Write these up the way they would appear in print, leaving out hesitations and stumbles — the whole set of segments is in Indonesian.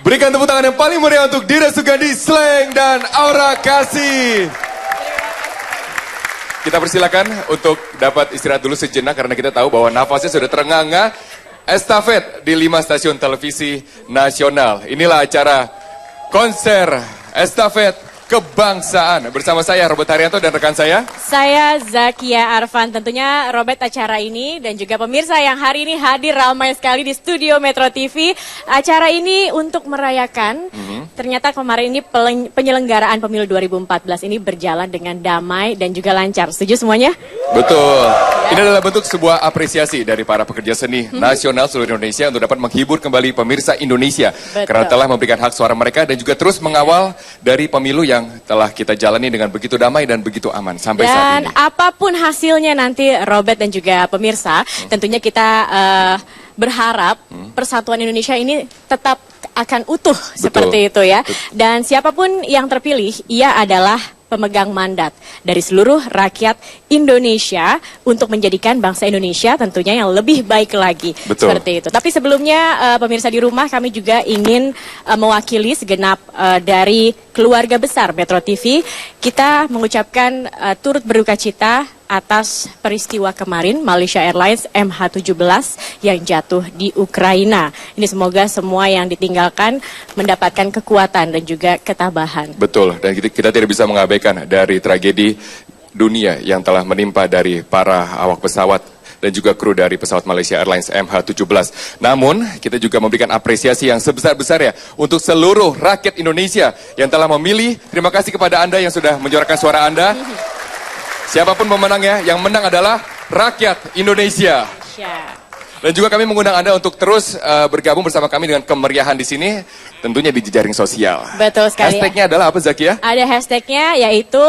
Berikan tepuk tangan yang paling meriah untuk Dira Sugandi, Slang, dan Aura Kasih. Kita persilakan untuk dapat istirahat dulu sejenak karena kita tahu bahwa nafasnya sudah terengah-engah. Estafet di 5 stasiun televisi nasional. Inilah acara konser estafet kebangsaan. Bersama saya Robert Haryanto dan rekan saya Zakia Arfan. Tentunya Robert, acara ini dan juga pemirsa yang hari ini hadir ramai sekali di studio Metro TV. Acara ini untuk merayakan ternyata kemarin ini penyelenggaraan pemilu 2014 ini berjalan dengan damai dan juga lancar. Setuju semuanya? Betul. Ini adalah bentuk sebuah apresiasi dari para pekerja seni nasional seluruh Indonesia untuk dapat menghibur kembali pemirsa Indonesia. Betul. Karena telah memberikan hak suara mereka dan juga terus mengawal dari pemilu yang telah kita jalani dengan begitu damai dan begitu aman sampai saat Dan ini. apapun hasilnya nanti Robert dan juga pemirsa, tentunya kita berharap persatuan Indonesia ini tetap akan utuh seperti itu ya. Dan siapapun yang terpilih, ia adalah pemegang mandat dari seluruh rakyat Indonesia untuk menjadikan bangsa Indonesia tentunya yang lebih baik lagi. Betul. Seperti itu. Tapi sebelumnya pemirsa di rumah, kami juga ingin mewakili segenap dari keluarga besar Metro TV. Kita mengucapkan turut berduka cita atas peristiwa kemarin Malaysia Airlines MH17 yang jatuh di Ukraina. Ini semoga semua yang ditinggalkan mendapatkan kekuatan dan juga ketabahan. Betul, dan kita tidak bisa mengabaikan dari tragedi dunia yang telah menimpa dari para awak pesawat dan juga kru dari pesawat Malaysia Airlines MH17. Namun, kita juga memberikan apresiasi yang sebesar-besarnya untuk seluruh rakyat Indonesia yang telah memilih. Terima kasih kepada Anda yang sudah menyuarakan suara Anda. Siapapun pemenangnya, yang menang adalah rakyat Indonesia. Dan juga kami mengundang Anda untuk terus bergabung bersama kami dengan kemeriahan di sini, tentunya di jejaring sosial. Betul sekali. Hashtagnya adalah apa, Zakia? Ada hashtagnya, yaitu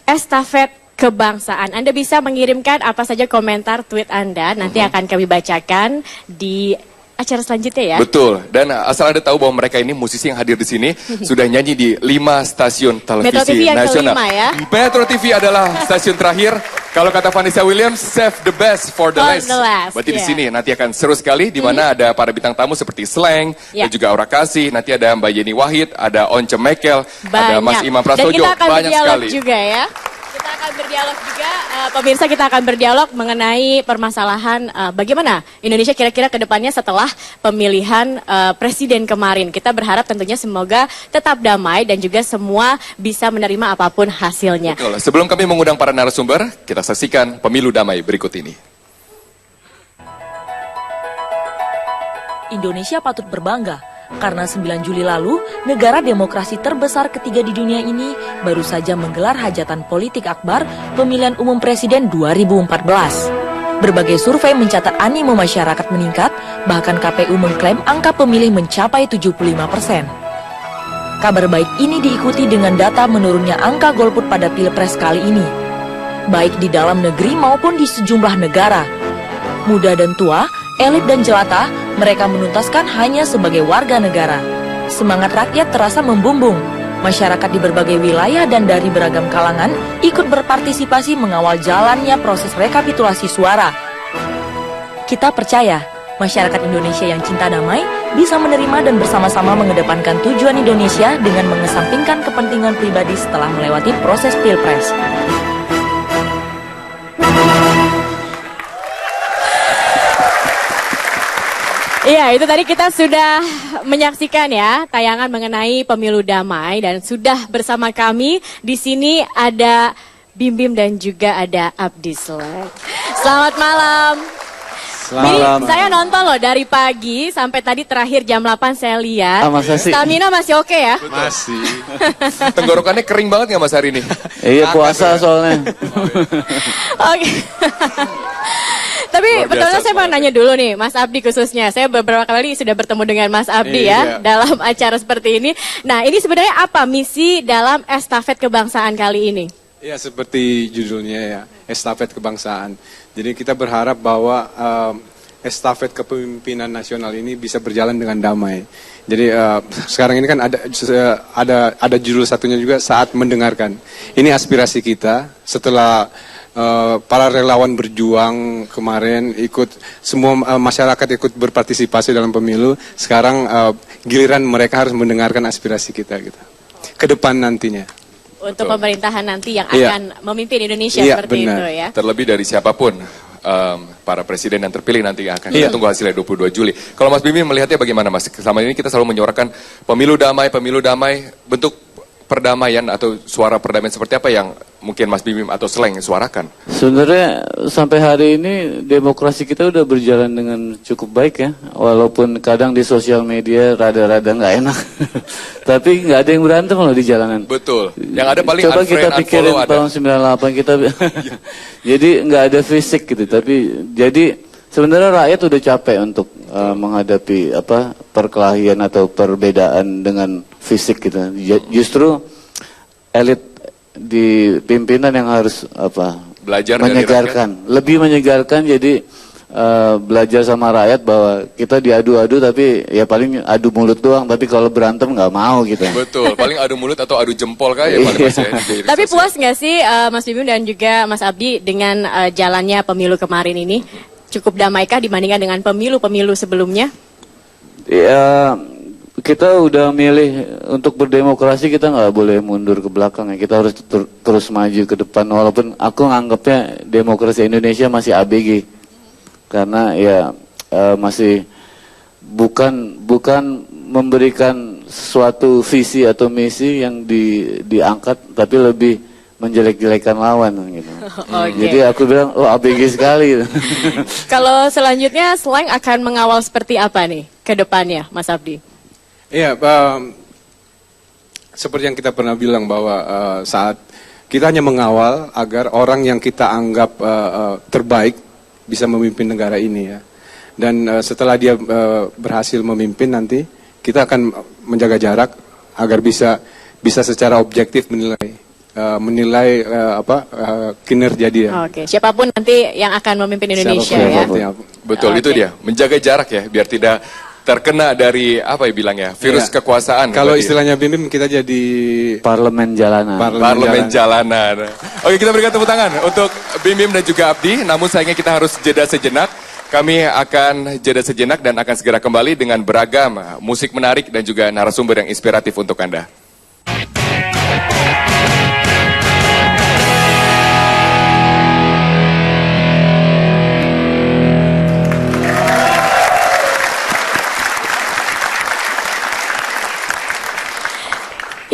estafet kebangsaan. Anda bisa mengirimkan apa saja komentar tweet Anda, nanti akan kami bacakan di acara selanjutnya ya. Betul, dan asal Anda tahu bahwa mereka ini musisi yang hadir di sini sudah nyanyi di 5 stasiun televisi Metro TV yang nasional. kelima ya. Metro TV adalah stasiun terakhir. Kalau kata Vanessa Williams, save the best for the last. Berarti di sini nanti akan seru sekali, di mana ada para bintang tamu seperti Slang, dan juga Aura Kasih. Nanti ada Mbak Yeni Wahid, ada Once Mekel, ada Mas Imam Prasojo, dan kita akan banyak berdialog sekali. juga ya. Kita akan berdialog juga, pemirsa, kita akan berdialog mengenai permasalahan bagaimana Indonesia kira-kira ke depannya setelah pemilihan presiden kemarin. Kita berharap tentunya semoga tetap damai dan juga semua bisa menerima apapun hasilnya. Betul. Sebelum kami mengundang para narasumber, kita saksikan pemilu damai berikut ini. Indonesia patut berbangga karena 9 Juli lalu, negara demokrasi terbesar ketiga di dunia ini baru saja menggelar hajatan politik akbar pemilihan umum presiden 2014. Berbagai survei mencatat animo masyarakat meningkat, bahkan KPU mengklaim angka pemilih mencapai 75%. Kabar baik ini diikuti dengan data menurunnya angka golput pada Pilpres kali ini, baik di dalam negeri maupun di sejumlah negara. Muda dan tua, elit dan jelata, mereka menuntaskan hanya sebagai warga negara. Semangat rakyat terasa membumbung. Masyarakat di berbagai wilayah dan dari beragam kalangan ikut berpartisipasi mengawal jalannya proses rekapitulasi suara. Kita percaya, masyarakat Indonesia yang cinta damai bisa menerima dan bersama-sama mengedepankan tujuan Indonesia dengan mengesampingkan kepentingan pribadi setelah melewati proses Pilpres. Iya, itu tadi kita sudah menyaksikan ya tayangan mengenai pemilu damai dan sudah bersama kami di sini ada Bim Bim dan juga ada Abdi Selek. Selamat malam. Ini saya nonton loh dari pagi sampai tadi terakhir jam 8 saya lihat. Stamina masih oke ya? Masih. Tenggorokannya kering banget nggak Mas hari ini? Iya, puasa soalnya. Oke. Tapi betulnya saya mau nanya dulu nih, Mas Abdi khususnya. Saya beberapa kali sudah bertemu dengan Mas Abdi ya dalam acara seperti ini. Nah, ini sebenarnya apa misi dalam estafet kebangsaan kali ini? Ya, seperti judulnya ya, estafet kebangsaan. Jadi kita berharap bahwa estafet kepemimpinan nasional ini bisa berjalan dengan damai. Jadi sekarang ini kan ada judul satunya juga, saat mendengarkan. Ini aspirasi kita setelah para relawan berjuang kemarin, ikut semua masyarakat ikut berpartisipasi dalam pemilu. Sekarang giliran mereka harus mendengarkan aspirasi kita gitu. Ke depan nantinya. Untuk pemerintahan nanti yang Iya. akan memimpin Indonesia Iya, seperti benar. itu ya. Terlebih dari siapapun para presiden yang terpilih nanti akan Iya. kita tunggu hasilnya 22 Juli. Kalau Mas Bimim melihatnya bagaimana Mas? Selama ini kita selalu menyuarakan pemilu damai, bentuk perdamaian atau suara perdamaian seperti apa yang mungkin Mas Bimim atau Sleng suarakan? Sebenarnya sampai hari ini demokrasi kita udah berjalan dengan cukup baik ya. Walaupun kadang di sosial media rada-rada nggak enak. Tapi nggak ada yang berantem loh di jalanan. Betul. Yang ada paling Coba kita unfriend, pikirin unfollow ada. tahun 98 kita. Jadi nggak ada fisik gitu. Tapi jadi sebenarnya rakyat udah capek untuk menghadapi perkelahian atau perbedaan dengan fisik gitu. Justru elit di pimpinan yang harus Belajar dari menyegarkan, lebih menyegarkan. Jadi belajar sama rakyat bahwa kita diadu-adu tapi ya paling adu mulut doang. Tapi kalau berantem nggak mau gitu. Betul, paling adu mulut atau adu jempol kayak paling Mas ya. di Tapi sosial. puas nggak sih Mas Bimim dan juga Mas Abdi dengan jalannya pemilu kemarin ini? Cukup damaikah dibandingkan dengan pemilu-pemilu sebelumnya? Ya, kita udah milih untuk berdemokrasi, kita nggak boleh mundur ke belakang ya. Kita harus terus maju ke depan. Walaupun aku nganggapnya demokrasi Indonesia masih ABG, karena ya masih bukan memberikan suatu visi atau misi yang diangkat, tapi lebih menjelek-jelekan lawan gitu. Oke. Jadi aku bilang, oh ABG sekali. Kalau selanjutnya Sleng akan mengawal seperti apa nih ke depannya, Mas Abdi? Iya, seperti yang kita pernah bilang bahwa saat kita hanya mengawal agar orang yang kita anggap terbaik bisa memimpin negara ini ya. Dan setelah dia berhasil memimpin nanti, kita akan menjaga jarak agar bisa secara objektif menilai kinerja dia. Oke, siapapun nanti yang akan memimpin Indonesia Siapapun ya. nanti apa. Betul, Oke. itu dia. Menjaga jarak ya, biar tidak terkena dari apa ya bilangnya, virus Iya. kekuasaan. Kalau berarti. istilahnya Bim kita jadi Parlemen jalanan. Parlemen jalanan. Oke, kita berikan tepuk tangan untuk Bim dan juga Abdi. Namun sayangnya kita harus jeda sejenak. Kami akan jeda sejenak dan akan segera kembali dengan beragam musik menarik dan juga narasumber yang inspiratif untuk Anda.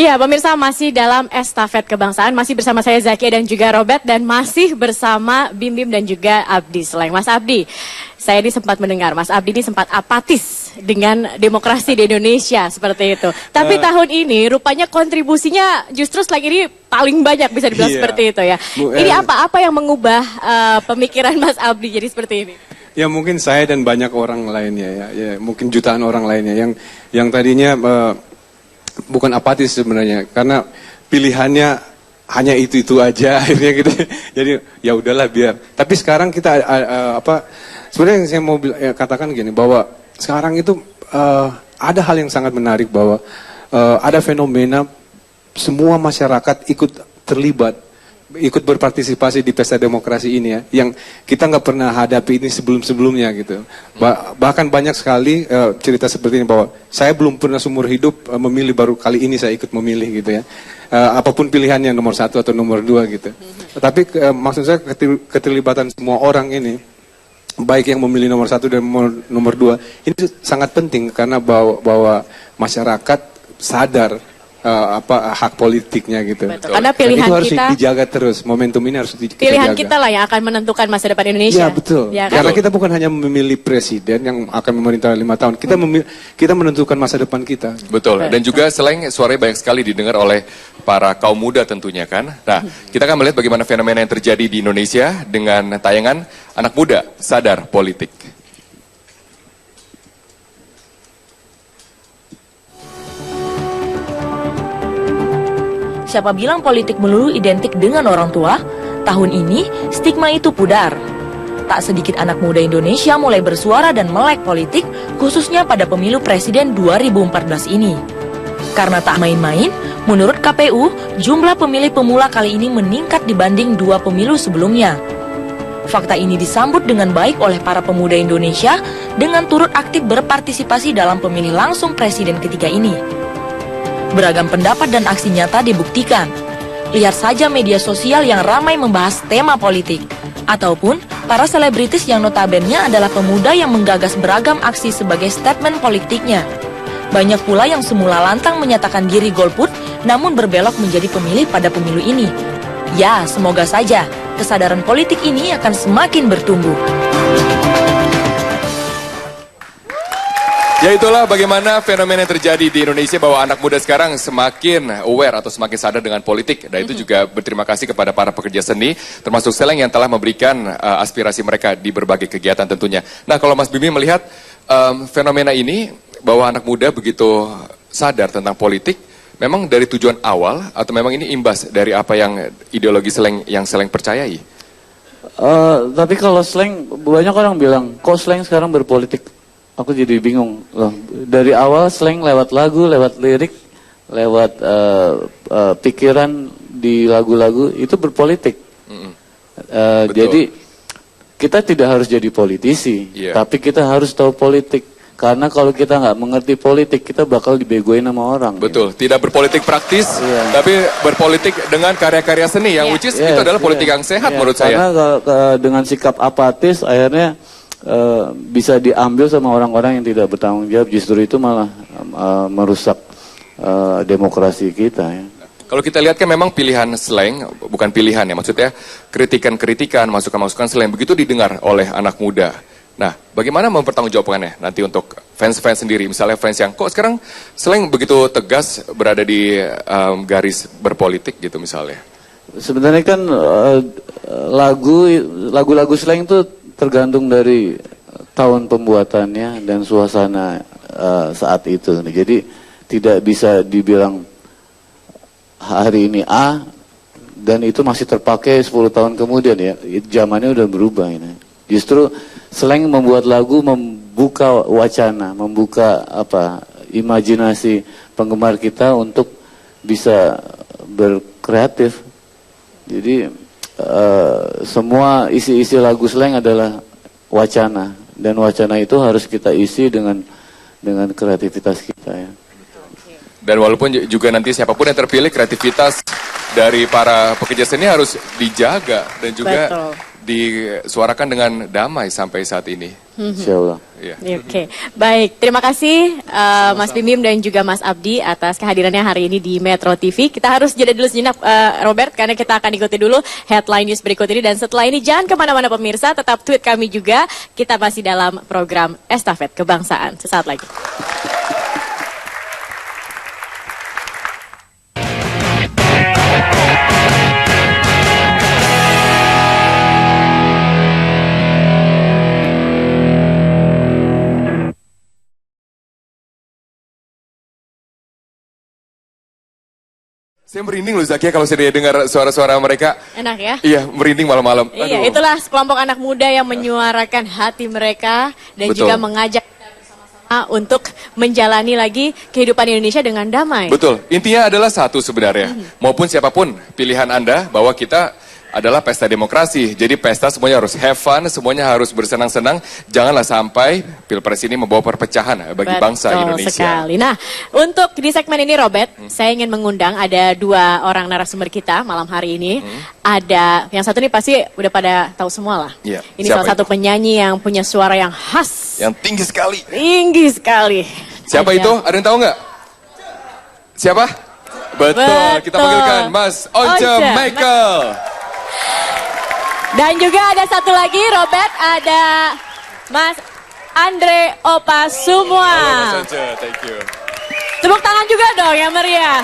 Iya, pemirsa masih dalam estafet kebangsaan, masih bersama saya Zakia dan juga Robert, dan masih bersama Bim dan juga Abdi Sleng. Mas Abdi, saya ini sempat mendengar Mas Abdi ini sempat apatis dengan demokrasi di Indonesia seperti itu. Tapi tahun ini rupanya kontribusinya justru Sleng ini paling banyak, bisa dibilang Iya. seperti itu ya. Ini apa yang mengubah pemikiran Mas Abdi jadi seperti ini? Ya mungkin saya dan banyak orang lainnya ya mungkin jutaan orang lainnya yang tadinya bukan apatis sebenarnya karena pilihannya hanya itu aja akhirnya gitu. Jadi ya udahlah biar. Tapi sekarang kita sebenarnya yang saya mau katakan gini bahwa sekarang itu ada hal yang sangat menarik bahwa ada fenomena semua masyarakat ikut terlibat, ikut berpartisipasi di pesta demokrasi ini ya, yang kita nggak pernah hadapi ini sebelumnya gitu. Bahkan banyak sekali cerita seperti ini bahwa saya belum pernah seumur hidup memilih, baru kali ini saya ikut memilih gitu ya. Apapun pilihannya nomor 1 atau nomor 2 gitu. Tapi maksud saya keterlibatan semua orang ini, baik yang memilih nomor 1 dan nomor 2 ini sangat penting karena bahwa masyarakat sadar hak politiknya gitu. Betul. Karena pilihan Dan itu harus kita, dijaga terus, momentum ini harus kita pilihan jaga. kita lah yang akan menentukan masa depan Indonesia. Iya betul. Ya, kan? Karena kita bukan hanya memilih presiden yang akan memerintah 5 tahun, kita menentukan masa depan kita. Betul. Dan juga selain suaranya banyak sekali didengar oleh para kaum muda tentunya kan. Nah, kita akan melihat bagaimana fenomena yang terjadi di Indonesia dengan tayangan Anak Muda Sadar Politik. Siapa bilang politik melulu identik dengan orang tua? Tahun ini, stigma itu pudar. Tak sedikit anak muda Indonesia mulai bersuara dan melek politik, khususnya pada pemilu presiden 2014 ini. Karena tak main-main, menurut KPU, jumlah pemilih pemula kali ini meningkat dibanding 2 pemilu sebelumnya. Fakta ini disambut dengan baik oleh para pemuda Indonesia dengan turut aktif berpartisipasi dalam pemilih langsung presiden ketiga ini. Beragam pendapat dan aksi nyata dibuktikan. Lihat saja media sosial yang ramai membahas tema politik, ataupun para selebritis yang notabene adalah pemuda yang menggagas beragam aksi sebagai statement politiknya. Banyak pula yang semula lantang menyatakan diri golput, namun berbelok menjadi pemilih pada pemilu ini. Ya, semoga saja kesadaran politik ini akan semakin bertumbuh. Ya itulah bagaimana fenomena yang terjadi di Indonesia bahwa anak muda sekarang semakin aware atau semakin sadar dengan politik. Dan itu juga berterima kasih kepada para pekerja seni, termasuk Seleng yang telah memberikan aspirasi mereka di berbagai kegiatan tentunya. Nah kalau Mas Bimi melihat fenomena ini, bahwa anak muda begitu sadar tentang politik, memang dari tujuan awal atau memang ini imbas dari apa yang ideologi Seleng yang Seleng percayai? Tapi kalau Seleng, banyak orang bilang, kok Seleng sekarang berpolitik? Aku jadi bingung loh. Dari awal Seleng lewat lagu, lewat lirik, lewat pikiran di lagu-lagu itu berpolitik. Jadi kita tidak harus jadi politisi, tapi kita harus tahu politik. Karena kalau kita nggak mengerti politik, kita bakal dibegoin sama orang. Betul, tidak berpolitik praktis, tapi berpolitik dengan karya-karya seni yang which is itu adalah politik yang sehat menurut saya. Karena dengan sikap apatis akhirnya bisa diambil sama orang-orang yang tidak bertanggung jawab. Justru itu malah merusak demokrasi kita. Ya. Kalau kita lihat kan memang pilihan Seleng, bukan pilihan ya, maksudnya kritikan-kritikan, masukan-masukan Seleng begitu didengar oleh anak muda. Nah, bagaimana mempertanggungjawabkannya nanti untuk fans-fans sendiri, misalnya fans yang kok sekarang Seleng begitu tegas berada di garis berpolitik gitu misalnya. Sebenarnya kan lagu-lagu Seleng itu tergantung dari tahun pembuatannya dan suasana saat itu. Jadi tidak bisa dibilang hari ini A dan itu masih terpakai 10 tahun kemudian ya. Zamannya udah berubah ini. Justru Seleng membuat lagu membuka wacana, membuka imajinasi penggemar kita untuk bisa berkreatif. Jadi semua isi-isi lagu Seleng adalah wacana dan wacana itu harus kita isi dengan kreativitas kita ya. Dan walaupun juga nanti siapapun yang terpilih, kreativitas dari para pekerja seni harus dijaga dan juga disuarakan dengan damai sampai saat ini. Insya Allah. Oke, baik. Terima kasih Mas Bim dan juga Mas Abdi atas kehadirannya hari ini di Metro TV. Kita harus jeda dulu sejenak Robert, karena kita akan ikuti dulu headline news berikut ini. Dan setelah ini jangan kemana-mana pemirsa, tetap tweet kami juga. Kita masih dalam program Estafet Kebangsaan. Sesaat lagi. Saya merinding loh Zakia kalau saya dengar suara-suara mereka. Enak ya? Iya, merinding malam-malam. Iya, itulah sekelompok anak muda yang menyuarakan hati mereka dan juga mengajak kita bersama-sama untuk menjalani lagi kehidupan Indonesia dengan damai. Betul, intinya adalah satu sebenarnya. Maupun siapapun pilihan Anda bahwa kita adalah pesta demokrasi. Jadi pesta semuanya harus have fun, semuanya harus bersenang-senang. Janganlah sampai Pilpres ini membawa perpecahan bagi bangsa Indonesia. Sekali. Nah, untuk di segmen ini Robert, saya ingin mengundang ada 2 orang narasumber kita malam hari ini. Ada yang satu nih pasti udah pada tahu semua lah. Ya, ini salah satu penyanyi yang punya suara yang khas. Yang tinggi sekali. Tinggi sekali. Siapa itu? Ada yang tahu nggak? Siapa? Betul. Kita panggilkan Mas Once Michael. Dan juga ada satu lagi Robert, ada Mas Andre Opa semua. Halo Mas Once, thank you. Tepuk tangan juga dong yang meriah.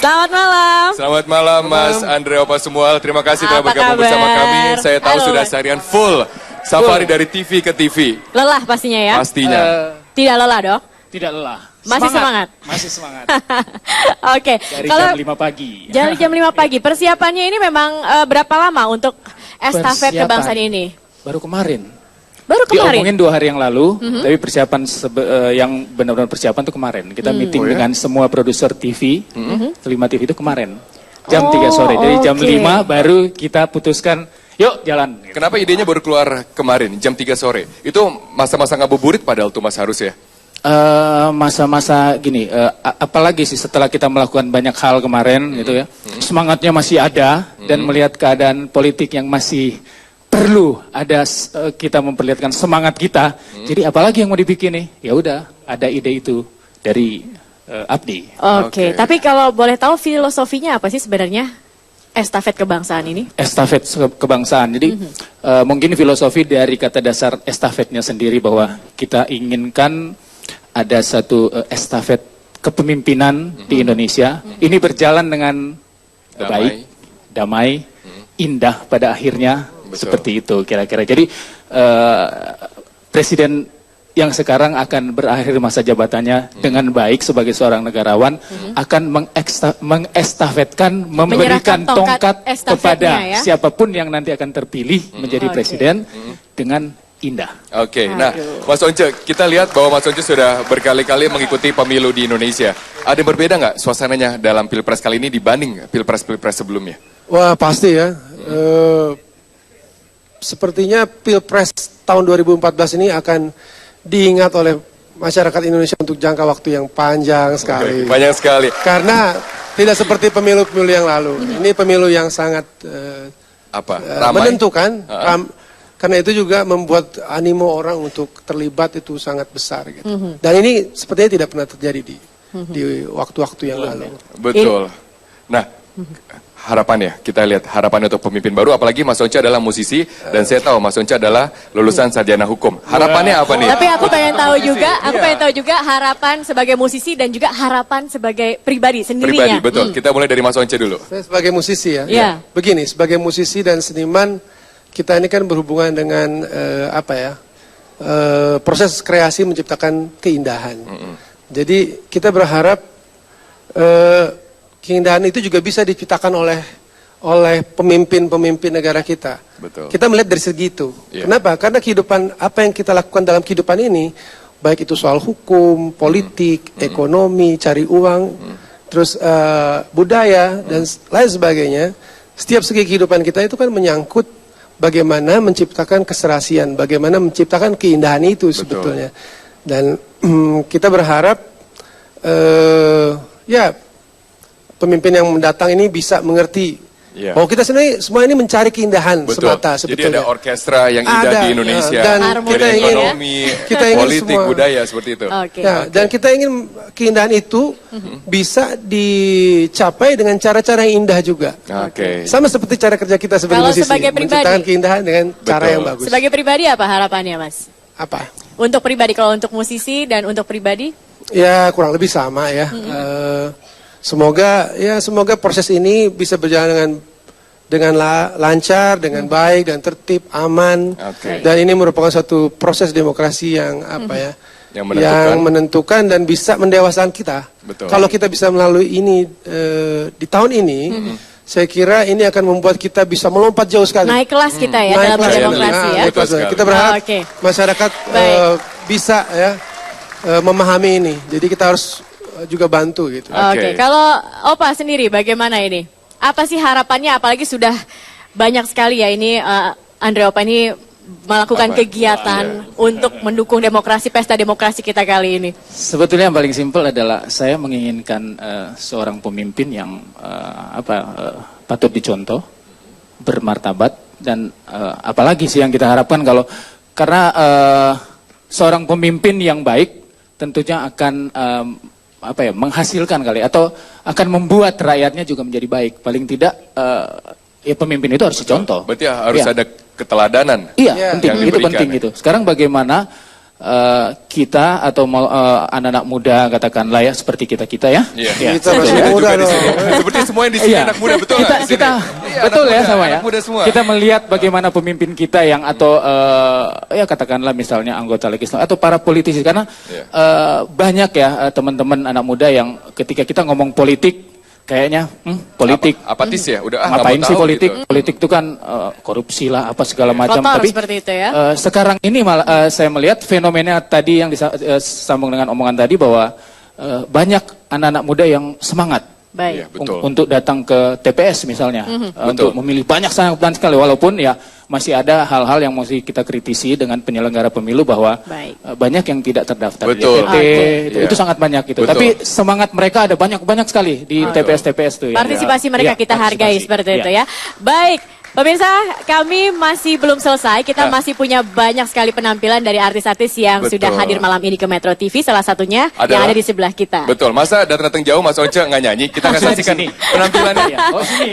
Selamat malam. Selamat malam Mas Andre Opa semua. Terima kasih telah bergabung bersama kami. Saya tahu sudah seharian full safari dari TV ke TV. Lelah pastinya ya? Pastinya. Tidak lelah dok? Tidak lelah. Masih semangat? Masih semangat. Oke. Dari jam 5 pagi. Dari jam 5 pagi. Persiapannya ini memang berapa lama untuk estafet kebangsaan ini? Baru kemarin. Baru kemarin? Diomongin 2 hari yang lalu, tapi persiapan yang benar-benar persiapan itu kemarin. Kita meeting dengan semua produser TV, 5 TV itu kemarin. Jam 3 sore, jadi jam 5 baru kita putuskan, yuk jalan. Kenapa idenya baru keluar kemarin, jam 3 sore? Itu masa-masa ngabuburit padahal tuh Mas Harus ya? Masa-masa gini, apalagi sih setelah kita melakukan banyak hal kemarin gitu ya, semangatnya masih ada dan melihat keadaan politik yang masih perlu ada kita memperlihatkan semangat kita. Jadi apalagi yang mau dibikin nih? Ya udah, ada ide itu dari Abdi. Oke, tapi kalau boleh tahu filosofinya apa sih sebenarnya estafet kebangsaan ini? Estafet kebangsaan. Jadi mungkin filosofi dari kata dasar estafetnya sendiri bahwa kita inginkan ada satu estafet kepemimpinan di Indonesia. Ini berjalan dengan baik, damai, indah pada akhirnya. Betul. Seperti itu kira-kira. Jadi presiden yang sekarang akan berakhir masa jabatannya dengan baik sebagai seorang negarawan akan mengestafetkan, memberikan tongkat kepada siapapun yang nanti akan terpilih menjadi presiden dengan indah. Oke, nah Mas Once, kita lihat bahwa Mas Once sudah berkali-kali mengikuti pemilu di Indonesia. Ada yang berbeda nggak suasananya dalam pilpres kali ini dibanding pilpres-pilpres sebelumnya? Wah pasti ya. Sepertinya pilpres tahun 2014 ini akan diingat oleh masyarakat Indonesia untuk jangka waktu yang panjang sekali. Banyak sekali. Karena tidak seperti pemilu-pemilu yang lalu. Ini pemilu yang sangat menentukan. Karena itu juga membuat animo orang untuk terlibat itu sangat besar. Gitu. Dan ini sepertinya tidak pernah terjadi di waktu-waktu yang lalu. Betul. Nah, harapannya, kita lihat harapan untuk pemimpin baru, apalagi Mas Once adalah musisi, dan saya tahu Mas Once adalah lulusan sarjana hukum. Harapannya apa nih? Tapi aku pengen tahu juga, harapan sebagai musisi dan juga harapan sebagai pribadi sendirinya. Pribadi, betul. Kita mulai dari Mas Once dulu. Saya sebagai musisi ya. Yeah. Begini, sebagai musisi dan seniman, kita ini kan berhubungan dengan proses kreasi menciptakan keindahan. Jadi kita berharap keindahan itu juga bisa diciptakan oleh pemimpin-pemimpin negara kita. Betul. Kita melihat dari segi itu. Yeah. Kenapa? Karena kehidupan apa yang kita lakukan dalam kehidupan ini, baik itu soal hukum, politik, ekonomi, cari uang, terus budaya dan lain sebagainya. Setiap segi kehidupan kita itu kan menyangkut bagaimana menciptakan keserasian, bagaimana menciptakan keindahan itu sebetulnya. Dan kita berharap pemimpin yang mendatang ini bisa mengerti bahwa kita sebenarnya semua ini mencari keindahan semata sebetulnya. Jadi ada orkestra yang indah di Indonesia, dan kita ingin ekonomi, politik, semua, budaya seperti itu. Dan kita ingin keindahan itu bisa dicapai dengan cara-cara yang indah juga. Sama seperti cara kerja kita sebagai musisi, menciptakan keindahan dengan cara yang bagus. Sebagai pribadi apa harapannya, Mas? Apa? Untuk pribadi, kalau untuk musisi dan untuk pribadi? Ya kurang lebih sama ya. Semoga proses ini bisa berjalan dengan lancar, dengan baik dan tertib, aman. Dan ini merupakan suatu proses demokrasi yang yang menentukan dan bisa mendewasakan kita. Kalau kita bisa melalui ini di tahun ini, saya kira ini akan membuat kita bisa melompat jauh sekali. Naik kelas kita ya dalam demokrasi ya. Kita berharap masyarakat bisa memahami ini. Jadi kita harus juga bantu gitu. Kalau Opa sendiri bagaimana ini? Apa sih harapannya, apalagi sudah banyak sekali ya ini Andre Opa ini melakukan kegiatan untuk mendukung demokrasi, pesta demokrasi kita kali ini. Sebetulnya yang paling simpel adalah saya menginginkan seorang pemimpin yang patut dicontoh, bermartabat, dan apalagi sih yang kita harapkan karena seorang pemimpin yang baik tentunya akan menghasilkan atau akan membuat rakyatnya juga menjadi baik. Paling tidak pemimpin itu harus dicontoh. Berarti harus ada keteladanan. Iya, penting, itu penting gitu. Sekarang bagaimana kita atau anak-anak muda katakanlah ya seperti kita ya. Kita masih muda loh. Seperti semua yang di sini anak muda, betul nggak? Kita betul ya sama ya. Kita melihat bagaimana pemimpin kita yang atau katakanlah misalnya anggota legislatif atau para politisi, karena banyak ya teman-teman anak muda yang ketika kita ngomong politik kayaknya politik. Apatis ya, udah nggak Ngapain mau sih tahu politik? gitu. Politik itu kan korupsi lah, apa segala macam. Kotor Tapi seperti itu ya. sekarang ini malah saya melihat fenomena tadi yang disambung dengan omongan tadi bahwa banyak anak-anak muda yang semangat. Baik. Iya, betul. Untuk datang ke TPS misalnya, untuk memilih banyak sangat sekali, walaupun ya masih ada hal-hal yang mesti kita kritisi dengan penyelenggara pemilu bahwa Baik. banyak yang tidak terdaftar Betul. di DPT, itu Iya. sangat banyak gitu. Betul. Tapi semangat mereka ada banyak sekali di TPS-TPS tuh. Partisipasi mereka kita hargai seperti itu ya. Baik, pemirsa, kami masih belum selesai. Kita masih punya banyak sekali penampilan dari artis-artis yang Betul. sudah hadir malam ini ke Metro TV. Salah satunya yang Adalah- ada di sebelah kita. Betul, masa datang jauh Mas Once nggak nyanyi? Kita akan saksikan penampilannya.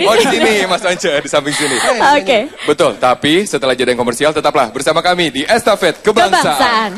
Oh, di sini Mas Once, di samping sini. Oke. Betul, tapi setelah jeda yang komersial tetaplah bersama kami di Estafet Kebangsaan. Kebangsaan.